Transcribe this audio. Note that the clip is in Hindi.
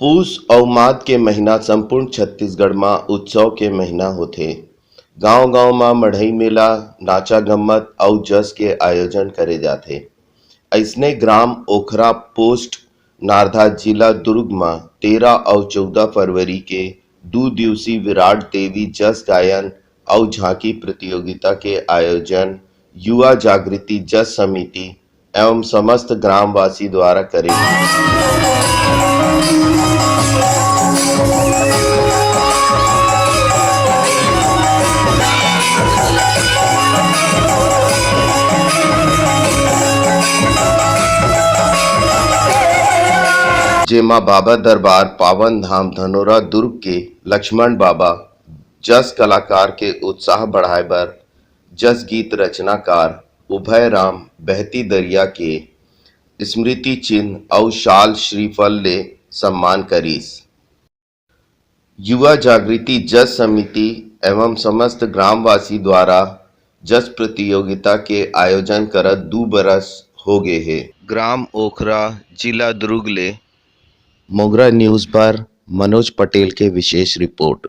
पूस अउ माघ के महीना संपूर्ण छत्तीसगढ़ में उत्सव के महीना होथे। गांव-गांव में मड़ई मेला, नाचा गम्मत अउ जस के आयोजन करे जाथे। अइसने ग्राम ओखरा पोस्ट नारदा जिला दुर्ग में 13 अउ 14 फरवरी के 2 दिवसीय विराट देवी जस गायन अउ झांकी प्रतियोगिता के आयोजन युवा जागृति जस समिति एवं समस्त ग्रामवासी द्वारा करे जेमा बाबा दरबार पावन धाम धनोरा दुर्ग के लक्ष्मण बाबा जस कलाकार के उत्साह बढ़ाए बर जस गीत रचनाकार उभय राम बहती दरिया के स्मृति चिन्ह अउ शाल श्रीफल ले सम्मान करिस। युवा जागृति जस समिति एवं समस्त ग्रामवासी द्वारा जस प्रतियोगिता के आयोजन करत 2 बरस हो गए है। ग्राम ओखरा जिला दुर्ग ले मोगरा न्यूज़ पर मनोज पटेल के विशेष रिपोर्ट।